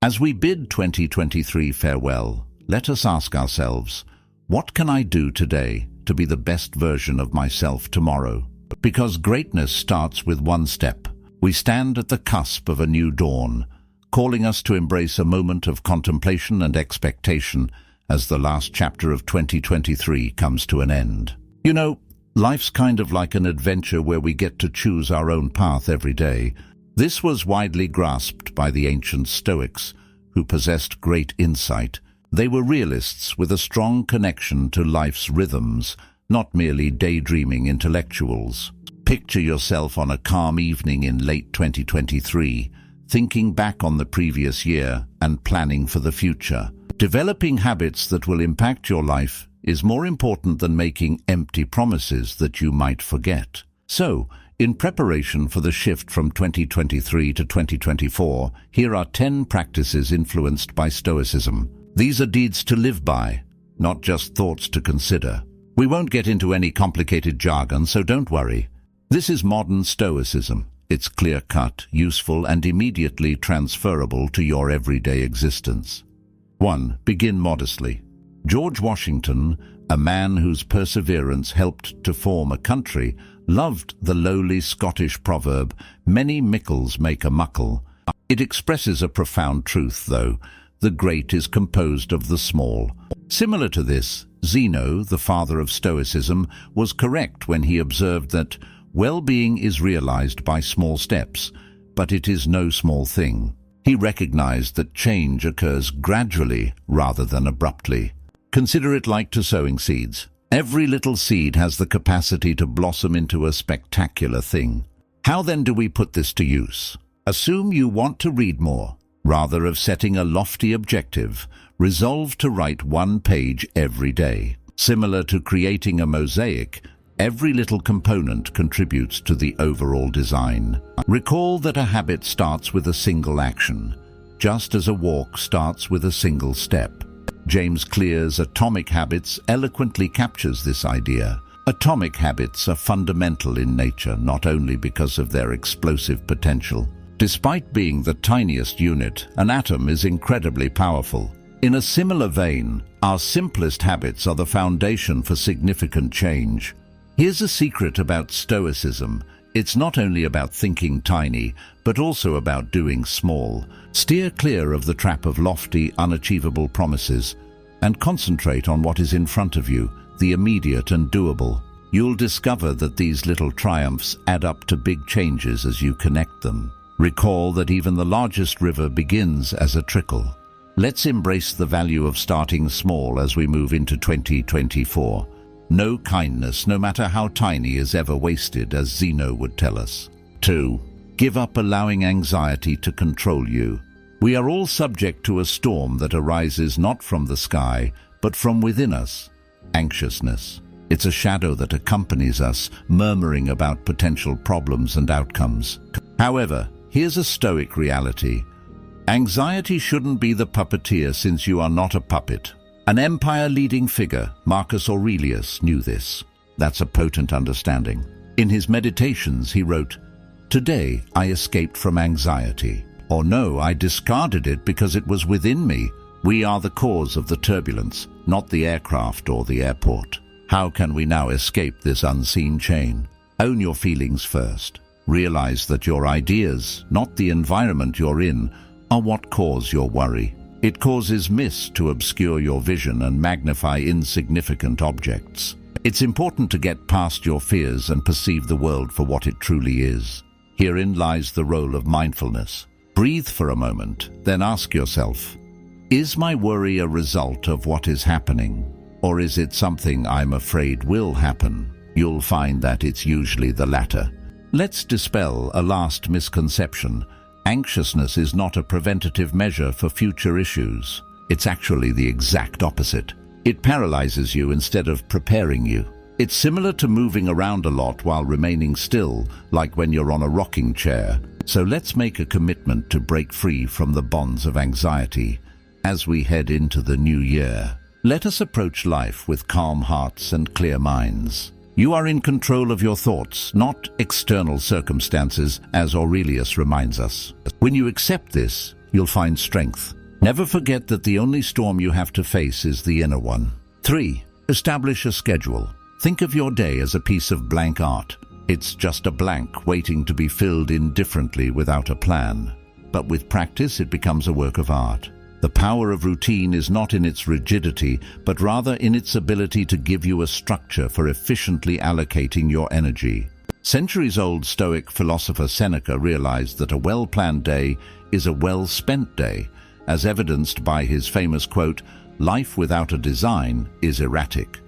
As we bid 2023 farewell, let us ask ourselves, what can I do today to be the best version of myself tomorrow? Because greatness starts with one step. We stand at the cusp of a new dawn, calling us to embrace a moment of contemplation and expectation as the last chapter of 2023 comes to an end. You know, life's kind of like an adventure where we get to choose our own path every day. This was widely grasped by the ancient Stoics, who possessed great insight. They were realists with a strong connection to life's rhythms, not merely daydreaming intellectuals. Picture yourself on a calm evening in late 2023, thinking back on the previous year and planning for the future. Developing habits that will impact your life is more important than making empty promises that you might forget. So, in preparation for the shift from 2023 to 2024, here are 10 practices influenced by Stoicism. These are deeds to live by, not just thoughts to consider. We won't get into any complicated jargon, so don't worry. This is modern Stoicism. It's clear-cut, useful, and immediately transferable to your everyday existence. 1. Begin modestly. George Washington, a man whose perseverance helped to form a country, loved the lowly Scottish proverb, "Many mickles make a muckle." It expresses a profound truth, though. The great is composed of the small. Similar to this, Zeno, the father of Stoicism, was correct when he observed that well-being is realized by small steps, but it is no small thing. He recognized that change occurs gradually rather than abruptly. Consider it like to sowing seeds. Every little seed has the capacity to blossom into a spectacular thing. How then do we put this to use? Assume you want to read more. Rather of setting a lofty objective, resolve to write one page every day. Similar to creating a mosaic, every little component contributes to the overall design. Recall that a habit starts with a single action, just as a walk starts with a single step. James Clear's Atomic Habits eloquently captures this idea. Atomic habits are fundamental in nature, not only because of their explosive potential. Despite being the tiniest unit, an atom is incredibly powerful. In a similar vein, our simplest habits are the foundation for significant change. Here's a secret about Stoicism. It's not only about thinking tiny, but also about doing small. Steer clear of the trap of lofty, unachievable promises, and concentrate on what is in front of you, the immediate and doable. You'll discover that these little triumphs add up to big changes as you connect them. Recall that even the largest river begins as a trickle. Let's embrace the value of starting small as we move into 2024. No kindness, no matter how tiny, is ever wasted, as Zeno would tell us. 2. Give up allowing anxiety to control you. We are all subject to a storm that arises not from the sky, but from within us. Anxiousness. It's a shadow that accompanies us, murmuring about potential problems and outcomes. However, here's a Stoic reality. Anxiety shouldn't be the puppeteer, since you are not a puppet. An empire-leading figure, Marcus Aurelius, knew this. That's a potent understanding. In his Meditations, he wrote, "Today I escaped from anxiety." Or no, I discarded it because it was within me. We are the cause of the turbulence, not the aircraft or the airport. How can we now escape this unseen chain? Own your feelings first. Realize that your ideas, not the environment you're in, are what cause your worry. It causes mist to obscure your vision and magnify insignificant objects. It's important to get past your fears and perceive the world for what it truly is. Herein lies the role of mindfulness. Breathe for a moment, then ask yourself, is my worry a result of what is happening? Or is it something I'm afraid will happen? You'll find that it's usually the latter. Let's dispel a last misconception. Anxiousness is not a preventative measure for future issues. It's actually the exact opposite. It paralyzes you instead of preparing you. It's similar to moving around a lot while remaining still, like when you're on a rocking chair. So let's make a commitment to break free from the bonds of anxiety as we head into the new year. Let us approach life with calm hearts and clear minds. You are in control of your thoughts, not external circumstances, as Aurelius reminds us. When you accept this, you'll find strength. Never forget that the only storm you have to face is the inner one. 3. Establish a schedule. Think of your day as a piece of blank art. It's just a blank waiting to be filled in differently without a plan. But with practice, it becomes a work of art. The power of routine is not in its rigidity, but rather in its ability to give you a structure for efficiently allocating your energy. Centuries-old Stoic philosopher Seneca realized that a well-planned day is a well-spent day, as evidenced by his famous quote, "Life without a design is erratic."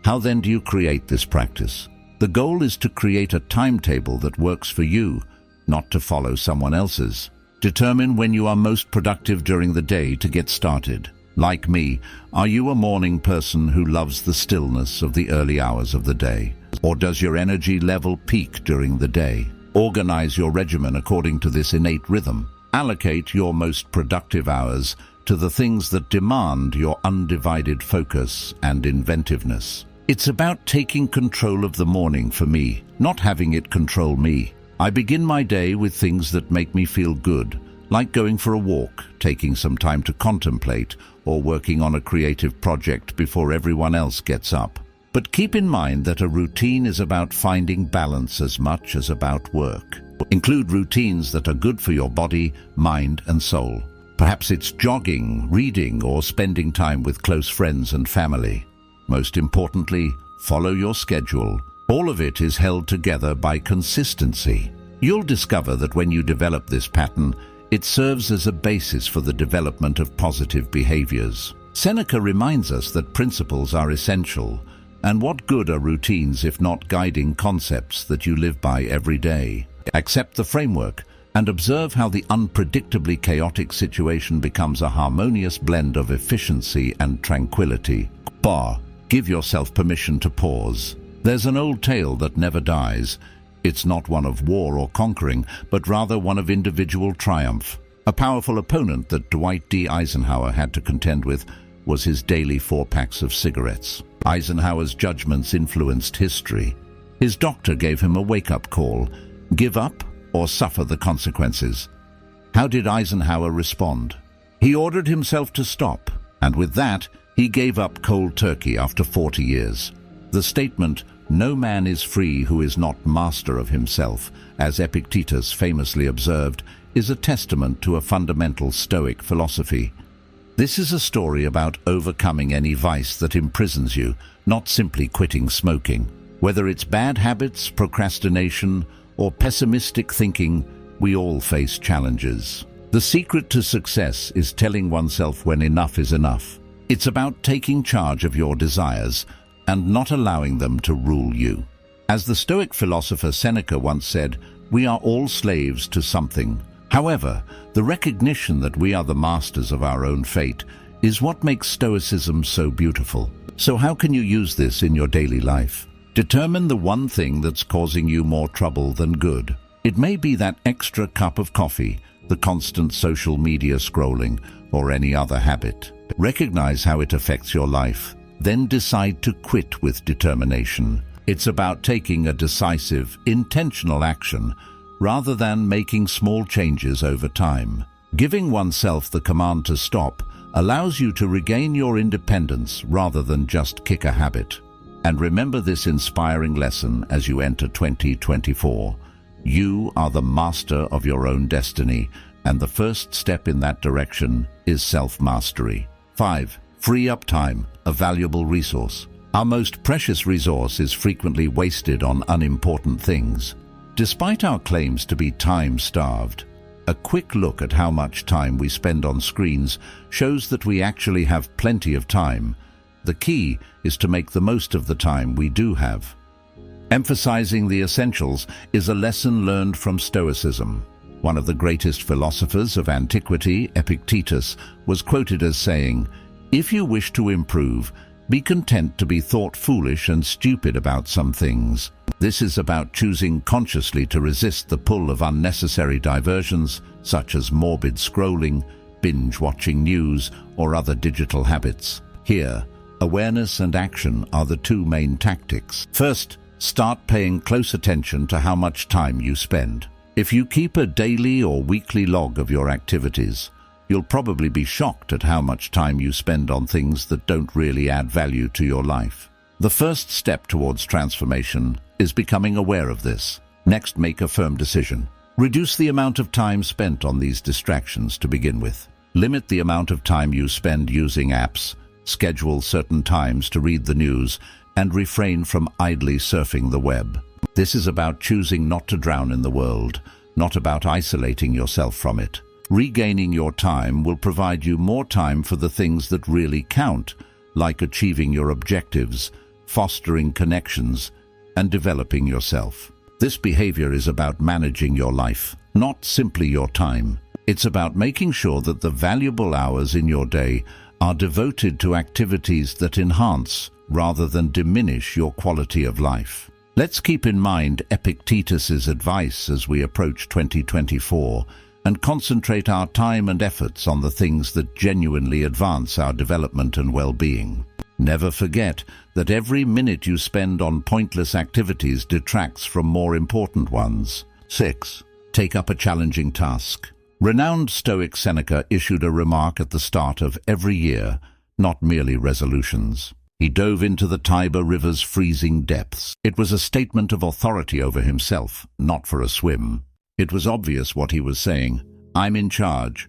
How then do you create this practice? The goal is to create a timetable that works for you, not to follow someone else's. Determine when you are most productive during the day to get started. Like me, are you a morning person who loves the stillness of the early hours of the day? Or does your energy level peak during the day? Organize your regimen according to this innate rhythm. Allocate your most productive hours to the things that demand your undivided focus and inventiveness. It's about taking control of the morning for me, not having it control me. I begin my day with things that make me feel good, like going for a walk, taking some time to contemplate, or working on a creative project before everyone else gets up. But keep in mind that a routine is about finding balance as much as about work. Include routines that are good for your body, mind, and soul. Perhaps it's jogging, reading, or spending time with close friends and family. Most importantly, follow your schedule. All of it is held together by consistency. You'll discover that when you develop this pattern, it serves as a basis for the development of positive behaviors. Seneca reminds us that principles are essential, and what good are routines if not guiding concepts that you live by every day? Accept the framework and observe how the unpredictably chaotic situation becomes a harmonious blend of efficiency and tranquility. Give yourself permission to pause. There's an old tale that never dies. It's not one of war or conquering, but rather one of individual triumph. A powerful opponent that Dwight D. Eisenhower had to contend with was his daily 4 packs of cigarettes. Eisenhower's judgments influenced history. His doctor gave him a wake-up call: give up or suffer the consequences. How did Eisenhower respond? He ordered himself to stop, and with that, he gave up cold turkey after 40 years. The statement, "No man is free who is not master of himself," as Epictetus famously observed, is a testament to a fundamental Stoic philosophy. This is a story about overcoming any vice that imprisons you, not simply quitting smoking. Whether it's bad habits, procrastination, or pessimistic thinking, we all face challenges. The secret to success is telling oneself when enough is enough. It's about taking charge of your desires and not allowing them to rule you. As the Stoic philosopher Seneca once said, we are all slaves to something. However, the recognition that we are the masters of our own fate is what makes Stoicism so beautiful. So how can you use this in your daily life? Determine the one thing that's causing you more trouble than good. It may be that extra cup of coffee, the constant social media scrolling, or any other habit. Recognize how it affects your life, then decide to quit with determination. It's about taking a decisive, intentional action rather than making small changes over time. Giving oneself the command to stop allows you to regain your independence rather than just kick a habit. And remember this inspiring lesson as you enter 2024. You are the master of your own destiny, and the first step in that direction is self-mastery. 5. Free up time, a valuable resource. Our most precious resource is frequently wasted on unimportant things. Despite our claims to be time-starved, a quick look at how much time we spend on screens shows that we actually have plenty of time. The key is to make the most of the time we do have. Emphasizing the essentials is a lesson learned from Stoicism. One of the greatest philosophers of antiquity, Epictetus, was quoted as saying, "If you wish to improve, be content to be thought foolish and stupid about some things." This is about choosing consciously to resist the pull of unnecessary diversions, such as morbid scrolling, binge-watching news, or other digital habits. Here, awareness and action are the two main tactics. First, start paying close attention to how much time you spend. If you keep a daily or weekly log of your activities, you'll probably be shocked at how much time you spend on things that don't really add value to your life. The first step towards transformation is becoming aware of this. Next, make a firm decision. Reduce the amount of time spent on these distractions to begin with. Limit the amount of time you spend using apps, schedule certain times to read the news, and refrain from idly surfing the web. This is about choosing not to drown in the world, not about isolating yourself from it. Regaining your time will provide you more time for the things that really count, like achieving your objectives, fostering connections, and developing yourself. This behavior is about managing your life, not simply your time. It's about making sure that the valuable hours in your day are devoted to activities that enhance rather than diminish your quality of life. Let's keep in mind Epictetus's advice as we approach 2024 and concentrate our time and efforts on the things that genuinely advance our development and well-being. Never forget that every minute you spend on pointless activities detracts from more important ones. 6. Take up a challenging task. Renowned Stoic Seneca issued a remark at the start of every year, not merely resolutions. He dove into the Tiber River's freezing depths. It was a statement of authority over himself, not for a swim. It was obvious what he was saying. I'm in charge.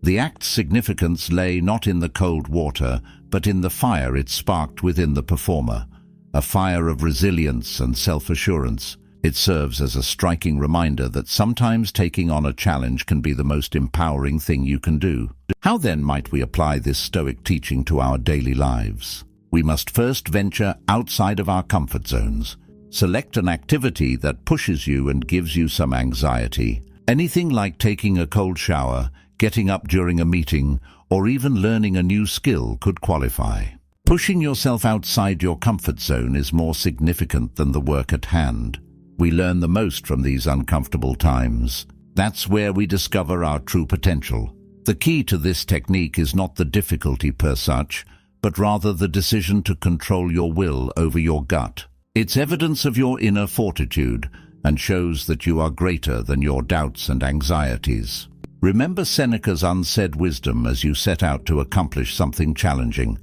The act's significance lay not in the cold water, but in the fire it sparked within the performer, a fire of resilience and self-assurance. It serves as a striking reminder that sometimes taking on a challenge can be the most empowering thing you can do. How then might we apply this Stoic teaching to our daily lives? We must first venture outside of our comfort zones. Select an activity that pushes you and gives you some anxiety. Anything like taking a cold shower, getting up during a meeting, or even learning a new skill could qualify. Pushing yourself outside your comfort zone is more significant than the work at hand. We learn the most from these uncomfortable times. That's where we discover our true potential. The key to this technique is not the difficulty per such, but rather the decision to control your will over your gut. It's evidence of your inner fortitude and shows that you are greater than your doubts and anxieties. Remember Seneca's unsaid wisdom as you set out to accomplish something challenging.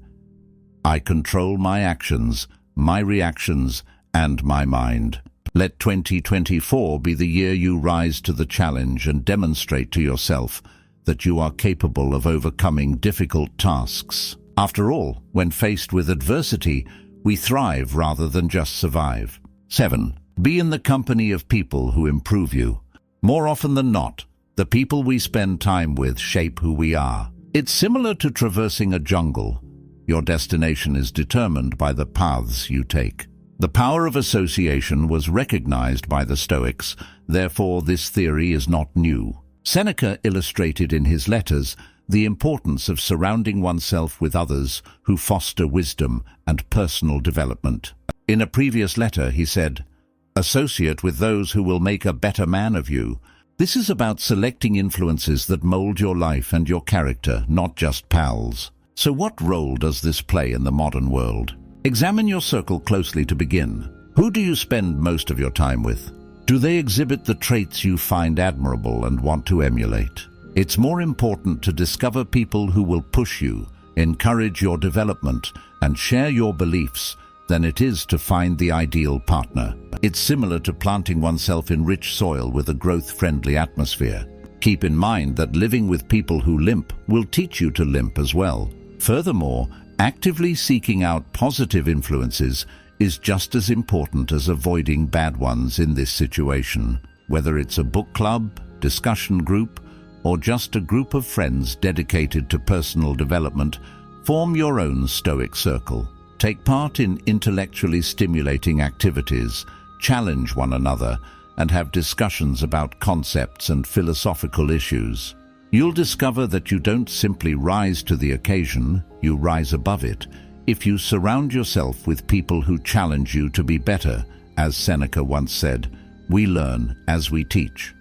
I control my actions, my reactions, and my mind. Let 2024 be the year you rise to the challenge and demonstrate to yourself that you are capable of overcoming difficult tasks. After all, when faced with adversity, we thrive rather than just survive. 7. Be in the company of people who improve you. More often than not, the people we spend time with shape who we are. It's similar to traversing a jungle. Your destination is determined by the paths you take. The power of association was recognized by the Stoics, therefore this theory is not new. Seneca illustrated in his letters the importance of surrounding oneself with others who foster wisdom and personal development. In a previous letter, he said, "Associate with those who will make a better man of you." This is about selecting influences that mold your life and your character, not just pals. So what role does this play in the modern world? Examine your circle closely to begin. Who do you spend most of your time with? Do they exhibit the traits you find admirable and want to emulate? It's more important to discover people who will push you, encourage your development, and share your beliefs than it is to find the ideal partner. It's similar to planting oneself in rich soil with a growth-friendly atmosphere. Keep in mind that living with people who limp will teach you to limp as well. Furthermore, actively seeking out positive influences is just as important as avoiding bad ones in this situation. Whether it's a book club, discussion group, or just a group of friends dedicated to personal development, form your own Stoic circle. Take part in intellectually stimulating activities, challenge one another, and have discussions about concepts and philosophical issues. You'll discover that you don't simply rise to the occasion, you rise above it, if you surround yourself with people who challenge you to be better. As Seneca once said, "We learn as we teach."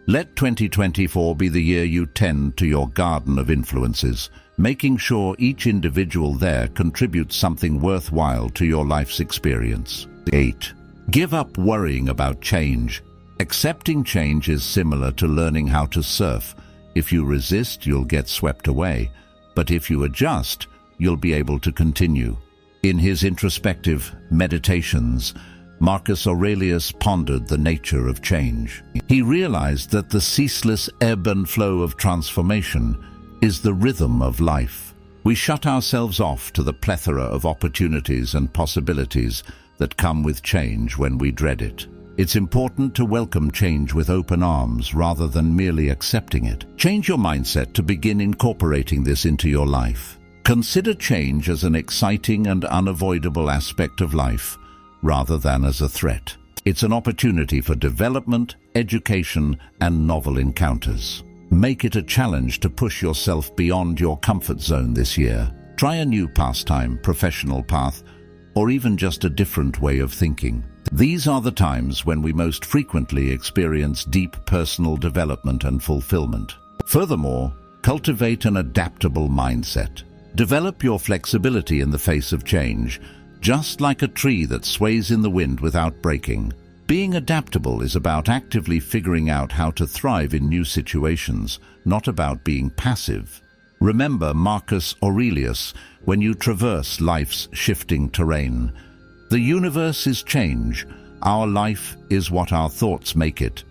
Let 2024 be the year you tend to your garden of influences, making sure each individual there contributes something worthwhile to your life's experience. 8. Give up worrying about change. Accepting change is similar to learning how to surf. If you resist, you'll get swept away. But if you adjust, you'll be able to continue. In his introspective meditations, Marcus Aurelius pondered the nature of change. He realized that the ceaseless ebb and flow of transformation is the rhythm of life. We shut ourselves off to the plethora of opportunities and possibilities that come with change when we dread it. It's important to welcome change with open arms rather than merely accepting it. Change your mindset to begin incorporating this into your life. Consider change as an exciting and unavoidable aspect of life, rather than as a threat. It's an opportunity for development, education, and novel encounters. Make it a challenge to push yourself beyond your comfort zone this year. Try a new pastime, professional path, or even just a different way of thinking. These are the times when we most frequently experience deep personal development and fulfillment. Furthermore, cultivate an adaptable mindset. Develop your flexibility in the face of change, just like a tree that sways in the wind without breaking. Being adaptable is about actively figuring out how to thrive in new situations, not about being passive. Remember Marcus Aurelius when you traverse life's shifting terrain. The universe is change. Our life is what our thoughts make it.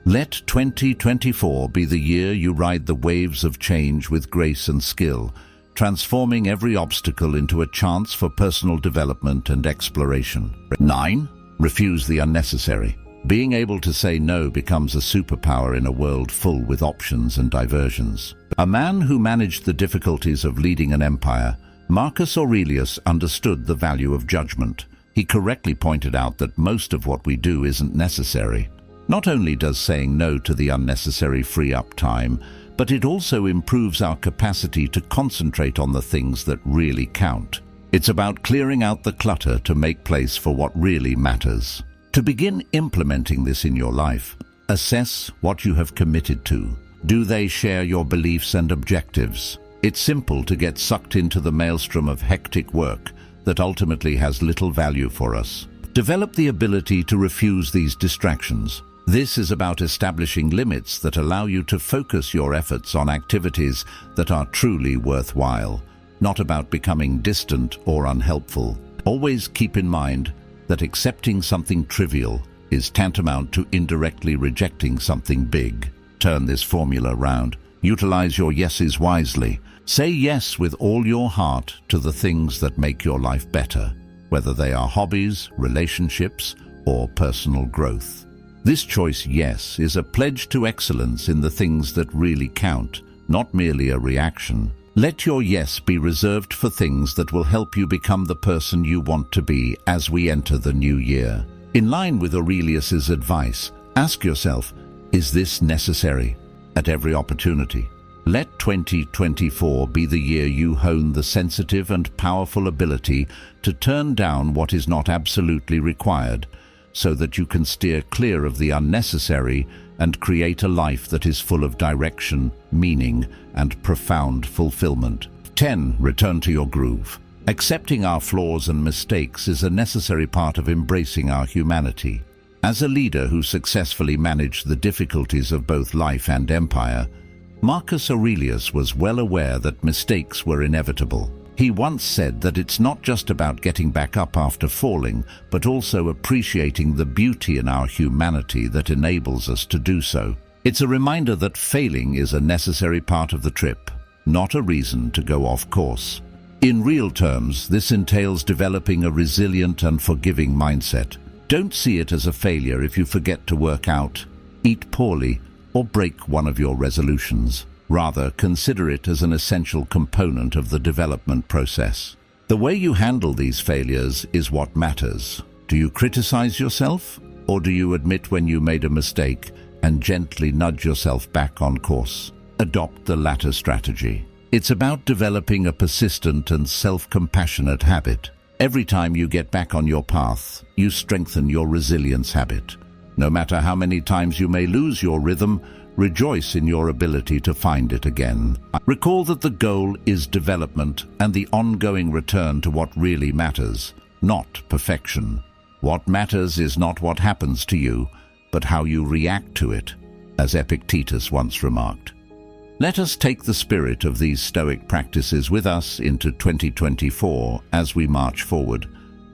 Let 2024 be the year you ride the waves of change with grace and skill, transforming every obstacle into a chance for personal development and exploration. 9. Refuse the unnecessary. Being able to say no becomes a superpower in a world full with options and diversions. A man who managed the difficulties of leading an empire, Marcus Aurelius understood the value of judgment. He correctly pointed out that most of what we do isn't necessary. Not only does saying no to the unnecessary free up time, but it also improves our capacity to concentrate on the things that really count. It's about clearing out the clutter to make place for what really matters. To begin implementing this in your life, assess what you have committed to. Do they share your beliefs and objectives? It's simple to get sucked into the maelstrom of hectic work that ultimately has little value for us. Develop the ability to refuse these distractions. This is about establishing limits that allow you to focus your efforts on activities that are truly worthwhile, not about becoming distant or unhelpful. Always keep in mind that accepting something trivial is tantamount to indirectly rejecting something big. Turn this formula round. Utilize your yeses wisely. Say yes with all your heart to the things that make your life better, whether they are hobbies, relationships, or personal growth. This choice yes is a pledge to excellence in the things that really count, not merely a reaction. Let your yes be reserved for things that will help you become the person you want to be as we enter the new year. In line with Aurelius's advice, ask yourself, is this necessary? At every opportunity. Let 2024 be the year you hone the sensitive and powerful ability to turn down what is not absolutely required, so that you can steer clear of the unnecessary and create a life that is full of direction, meaning, and profound fulfillment. 10. Return to your groove. Accepting our flaws and mistakes is a necessary part of embracing our humanity. As a leader who successfully managed the difficulties of both life and empire, Marcus Aurelius was well aware that mistakes were inevitable. He once said that it's not just about getting back up after falling, but also appreciating the beauty in our humanity that enables us to do so. It's a reminder that failing is a necessary part of the trip, not a reason to go off course. In real terms, this entails developing a resilient and forgiving mindset. Don't see it as a failure if you forget to work out, eat poorly, or break one of your resolutions. Rather, consider it as an essential component of the development process. The way you handle these failures is what matters. Do you criticize yourself, or do you admit when you made a mistake and gently nudge yourself back on course? Adopt the latter strategy. It's about developing a persistent and self-compassionate habit. Every time you get back on your path, you strengthen your resilience habit. No matter how many times you may lose your rhythm, rejoice in your ability to find it again. Recall that the goal is development and the ongoing return to what really matters, not perfection. What matters is not what happens to you, but how you react to it, as Epictetus once remarked. Let us take the spirit of these Stoic practices with us into 2024 as we march forward,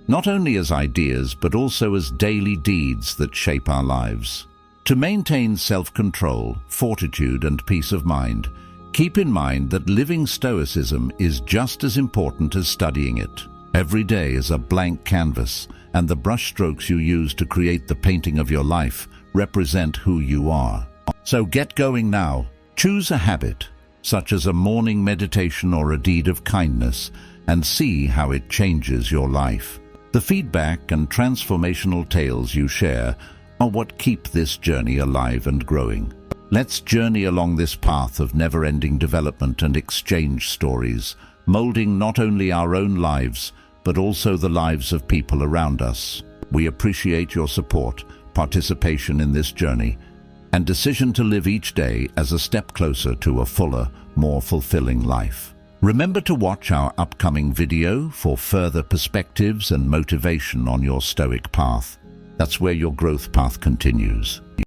not only as ideas but also as daily deeds that shape our lives. To maintain self-control, fortitude, and peace of mind, keep in mind that living Stoicism is just as important as studying it. Every day is a blank canvas, and the brushstrokes you use to create the painting of your life represent who you are. So get going now. Choose a habit, such as a morning meditation or a deed of kindness, and see how it changes your life. The feedback and transformational tales you share are what keep this journey alive and growing. Let's journey along this path of never-ending development and exchange stories, molding not only our own lives, but also the lives of people around us. We appreciate your support, participation in this journey, and decision to live each day as a step closer to a fuller, more fulfilling life. Remember to watch our upcoming video for further perspectives and motivation on your Stoic path. That's where your growth path continues.